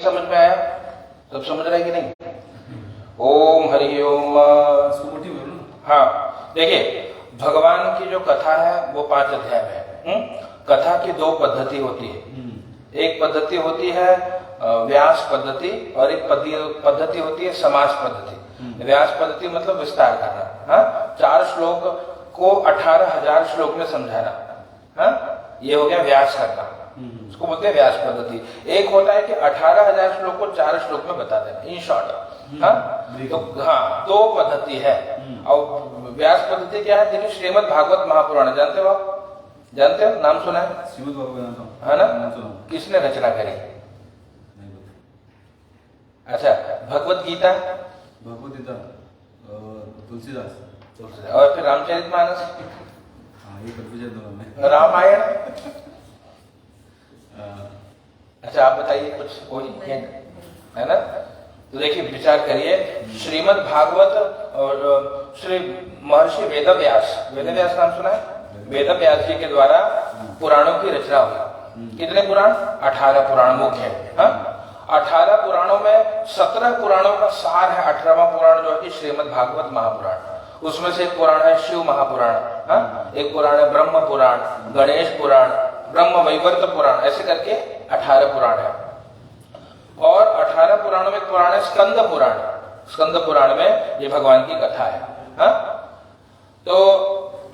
समझ में आया? सब समझ रहे कि नहीं? ओम हरि ओम। हाँ देखिए, भगवान की जो कथा है वो 5 अध्याय में है। कथा की 2 पद्धति होती है। एक पद्धति होती है व्यास पद्धति और एक पद्धति होती है समास पद्धति। व्यास पद्धति मतलब विस्तार करना। हाँ, 4 श्लोक को 18,000 श्लोक में समझाना। हाँ, ये हो गया व्यास करना, उसको बोलते हैं व्यास पद्धति। एक होता है कि 18,000 श्लोक को 4 श्लोक में बता देना इन शॉर्ट। हाँ, तो हाँ 2 पद्धति है। और व्यास पद्धति क्या है? देखिए, श्रीमद् भागवत महापुराण जानते हो आप? जानते हो? नाम सुना है? श्रीमद् भागवत है ना? किसने रचना करी? अच्छा, भगवत गीता? भगवत गीता तुलसीदास। और फिर रामचरितमानस? रामायण? अच्छा आप बताइए कुछ, कोई है ना? तो देखिए विचार करिए, श्रीमद् भागवत और श्री महर्षि वेदव्यास नाम सुना है? वेदव्यास जी के द्वारा पुराणों की रचना हुई। कितने पुराण? 18 पुराण मुख्य है। हाँ? 18 पुराणों में 17 पुराणों का सार है 18वां पुराण जो है श्रीमद् भागवत महापुराण। उसमें से एक पुराण है शिव महापुराण। हाँ? एक पुराण है ब्रह्म पुराण, गणेश पुराण, ब्रह्म वैवर्त पुराण, ऐसे करके 18 पुराण है। और 18 पुराणों में एक पुराण है स्कंद पुराण। स्कंद पुराण में ये भगवान की कथा है। हाँ? तो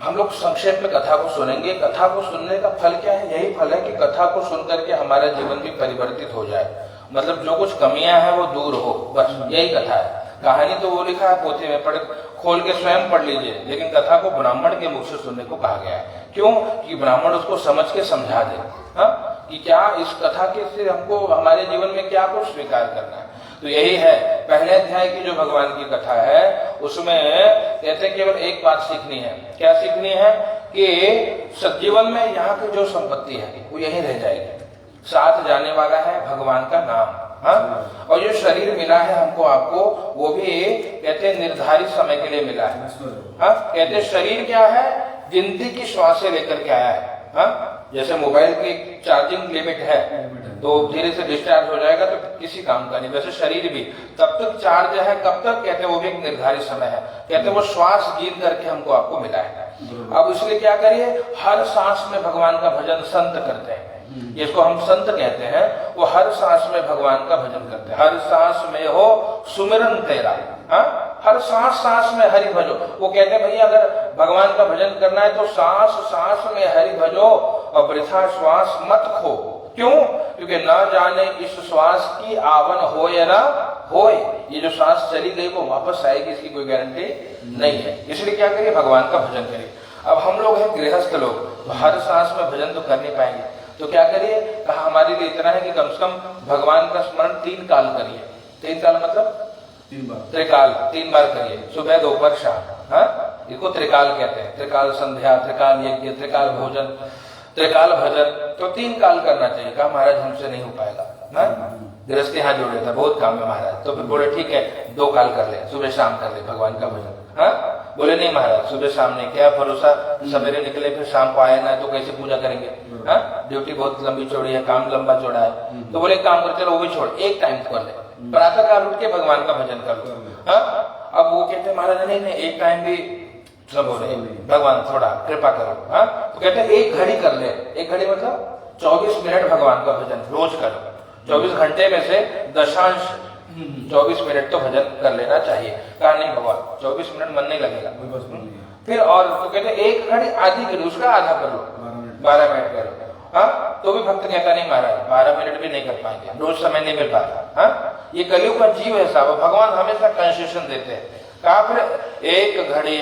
हम लोग संक्षेप में कथा को सुनेंगे। कथा को सुनने का फल क्या है? यही फल है कि कथा को सुनकर के हमारा जीवन भी परिवर्तित हो जाए, मतलब जो कुछ कमियां हैं वो दूर हो, बस यही कथा है। कहानी तो वो लिखा है पोथी में, पढ़ खोल के स्वयं पढ़ लीजिए, लेकिन कथा को ब्राह्मण के मुख से सुनने को कहा गया है। क्यों? कि ब्राह्मण उसको समझ के समझा दे। हाँ? कि क्या इस कथा के से हमको हमारे जीवन में क्या कुछ स्वीकार करना है। तो यही है पहले अध्याय की जो भगवान की कथा है, उसमें कहते हैं केवल एक बात सीखनी है। क्या सीखनी है? कि सजीवन में यहाँ की जो संपत्ति है वो यही रह जाएगी, साथ जाने वाला है भगवान का नाम। हाँ? और जो शरीर मिला है हमको आपको, वो भी कहते हैं निर्धारित समय के लिए मिला है। हाँ? कहते हैं शरीर क्या है? जिंदगी की श्वास से लेकर के आया है। हाँ? जैसे मोबाइल की चार्जिंग लिमिट है, तो धीरे से डिस्चार्ज हो जाएगा तो किसी काम का नहीं, वैसे शरीर भी तब तक चार्ज है, कब तक? कहते हैं वो भी एक निर्धारित समय है। कहते हैं वो श्वास गिन करके हमको आपको मिला है। अब इसलिए क्या करिए? हर सांस में भगवान का भजन संत करते हैं, जिसको हम संत कहते हैं, वो हर सांस में भगवान का भजन करते हैं। हर सांस में हो सुमिरन तेरा। हाँ? हर सांस में हरि भजो। वो कहते हैं भैया अगर भगवान का भजन करना है तो सांस में हरि भजो और वृथा श्वास मत खो। क्यों? क्योंकि ना जाने इस श्वास की आवन हो या ना होए, ये जो सांस चली गई वो वापस आएगी, इसकी कोई गारंटी नहीं है। इसलिए क्या करिए? भगवान का भजन करिए। अब हम लोग हैं गृहस्थ लोग, तो हर सांस में भजन तो कर नहीं पाएंगे, तो क्या करिए? कहा हमारे लिए इतना है कि कम से कम भगवान का स्मरण 3 काल करिए। 3 काल मतलब 3 बार, त्रिकाल 3 बार करिए, सुबह दोपहर शाम। हाँ? इसको त्रिकाल कहते हैं। त्रिकाल संध्या, त्रिकाल यज्ञ, त्रिकाल भोजन, त्रिकाल भजन। तो 3 काल करना चाहिए। कहा महाराज हमसे नहीं हो पाएगा, गृहस्थी हाथ जोड़े था, बहुत काम है महाराज। तो फिर बोले ठीक है 2 काल कर ले, सुबह शाम कर ले भगवान का भजन। हाँ? बोले नहीं महाराज सुबह शाम नहीं, क्या भरोसा सवेरे निकले फिर शाम को आए ना, तो कैसे पूजा करेंगे? हाँ? ड्यूटी बहुत लंबी चौड़ी है, काम लंबा चौड़ा है। तो बोले काम कर, चलो वो भी छोड़, एक टाइम कर ले, प्रातः काल उठ के भगवान का भजन कर लो। हाँ? अब वो कहते महाराज नहीं एक टाइम भी सब हो रहे, भगवान थोड़ा कृपा करो। हाँ? तो कहते हैं 1 घड़ी कर ले। 1 घड़ी मतलब 24 मिनट भगवान का भजन रोज करो। 24 घंटे में से दशांश 24 मिनट तो भजन कर लेना चाहिए। कहा नहीं भगवान 24 मिनट मन नहीं लगेगा। फिर और तो कहते 1 घड़ी आधी करो, उसका आधा कर लो, 12 मिनट करो। हाँ? तो भी भक्त कहता नहीं महाराज 12 मिनट भी नहीं कर पाएंगे, रोज समय नहीं मिल पाता। हाँ? ये कलयुग का जीव है साहब, भगवान हमेशा कंसेशन देते हैं। कहा फिर 1 घड़ी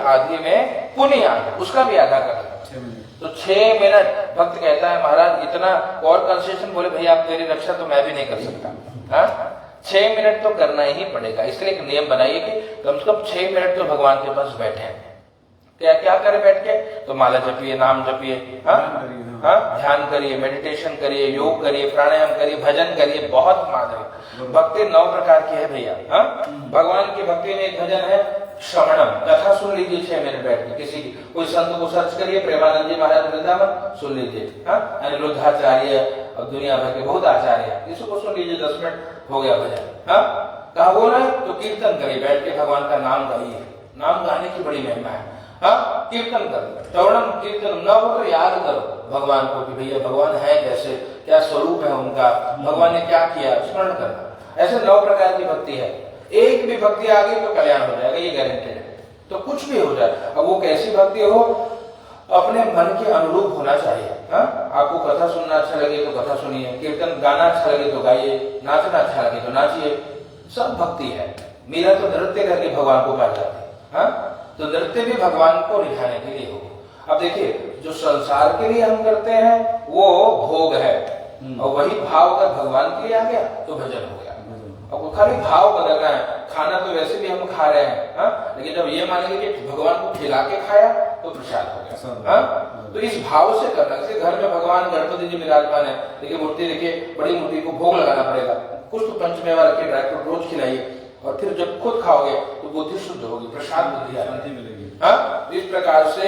आधी में पुण्य आधा, उसका भी आधा कर लो, तो 6 मिनट। भक्त कहता है महाराज इतना और कंसेशन? बोले भैया आप तेरी रक्षा तो मैं भी नहीं कर सकता। हाँ? 6 मिनट तो करना ही पड़ेगा। इसलिए एक नियम बनाइए कि कम से कम 6 मिनट तो भगवान के पास बैठे। क्या करें बैठ के? तो माला जपिए, नाम जपिए, ध्यान करिए, मेडिटेशन करिए, योग करिए, प्राणायाम करिए, भजन करिए। बहुत माधुर्य भक्ति 9 प्रकार की है भैया। हाँ? भगवान की भक्ति में एक भजन है श्रवणम, कथा सुन लीजिए 6 मिनट बैठ के। किसी कोई संत को सर्च करिए, प्रेमानंद जी महाराज वृंदावन सुन लीजिए। अनिरुद्धाचार्य और दुनिया भर के बहुत आचार्य हैं, इसको सुन लीजिए, 10 मिनट हो गया भजन। हाँ, कहा बोल रहे तो कीर्तन करिए, बैठ के भगवान का नाम गाइए, नाम गाने की बड़ी महिमा है। हाँ, कीर्तन करो, श्रवणम कीर्तन न हो तो याद करो भगवान को कि भैया भगवान है कैसे, क्या स्वरूप है उनका, भगवान ने क्या किया, स्मरण करना। ऐसे 9 प्रकार की भक्ति है, एक भी भक्ति आ गई तो कल्याण हो जाएगा, ये गारंटेड है। तो कुछ भी हो जाए, अब वो कैसी भक्ति हो, अपने मन के अनुरूप होना चाहिए। हाँ, आपको कथा सुनना अच्छा लगे तो कथा सुनिए, कीर्तन गाना अच्छा लगे तो गाइए, नाचना अच्छा लगे तो नाचिए, सब भक्ति है। मीरा तो नृत्य करके भगवान को पा जाते हैं। हाँ, तो नृत्य भी भगवान को रिझाने के लिए हो। अब देखिए, जो संसार के लिए हम करते हैं वो भोग है, और वही भाव अगर भगवान के लिए आ गया तो भजन हो गया। अब वो खाली भाव बदलना है, खाना तो वैसे भी हम खा रहे हैं। हाँ, लेकिन जब ये मानेंगे कि भगवान को खिला के खाया तो प्रसाद हो गया। हाँ, तो इस भाव से करना। जैसे घर में भगवान गणपति जी विराजमान है, देखिए मूर्ति, देखिए बड़ी मूर्ति को भोग लगाना पड़ेगा, कुछ तो पंचमेवा रखे, ड्राई फ्रूट रोज खिलाइए, और फिर जब खुद खाओगे तो बुद्धि शुद्ध होगी, प्रसाद बुद्धि शांति मिलेगी। हाँ, इस प्रकार से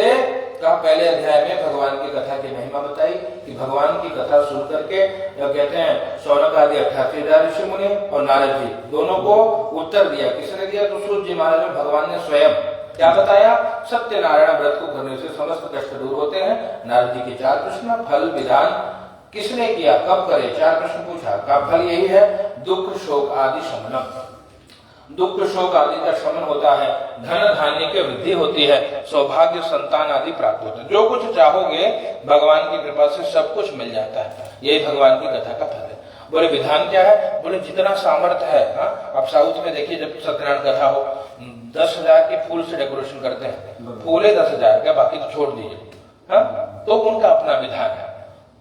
का पहले अध्याय में भगवान की कथा की महिमा बताई कि भगवान की कथा सुन करके कहते हैं शौनक आदि 88,000 ऋषि मुनि और नारद जी दोनों को उत्तर दिया। किसने दिया? तो सूत जी महाराज में भगवान ने स्वयं क्या बताया? सत्यनारायण व्रत को करने से समस्त कष्ट दूर होते हैं। नारद जी के 4 प्रश्न, फल विधान किसने किया, कब करे, 4 प्रश्न पूछा। का फल यही है, दुख शोक आदि शमनम, दुख शोक आदि का शमन होता है, धन धान्य की वृद्धि होती है, सौभाग्य संतान आदि प्राप्त होता है। जो कुछ चाहोगे भगवान की कृपा से सब कुछ मिल जाता है। यही भगवान की कथा का फल है। बोले विधान क्या है? बोले जितना सामर्थ्य है। हाँ, अब साउथ में देखिए जब सत्यनारायण कथा हो 10,000 के फूल से डेकोरेशन करते हैं, फूले 10,000 क्या, बाकी तो छोड़ दीजिए। हाँ, तो उनका अपना विधान है।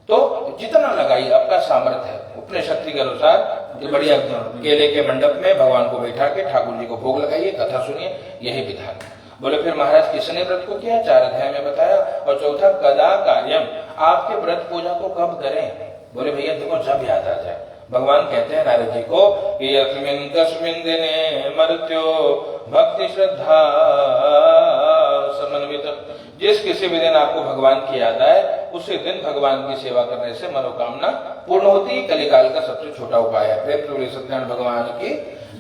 तो जितना लगाइए, आपका सामर्थ्य है, अपने शक्ति के अनुसार बढ़िया केले के मंडप में भगवान को बैठा के ठाकुर जी को भोग लगाइए, कथा सुनिए, यही विधान है। बोले फिर महाराज किसने व्रत को किया? 4 अध्याय में बताया। और चौथा, कदा कार्यम, आपके व्रत पूजा को कब करें? बोले भैया देखो जब याद आ जाए। भगवान कहते हैं नारद जी को कि यस्मिन् तस्मिन् दिने मर्त्यो भक्ति श्रद्धा समन्वित, जिस किसी भी दिन आपको भगवान की याद आए उसी दिन भगवान की सेवा करने से मनोकामना पूर्ण होती है। कलिकाल का सबसे छोटा उपाय है। प्रेम से सत्यनारायण भगवान की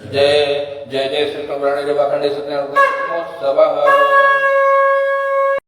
जय। जय जय श्री कृष्ण सत्यनारायण।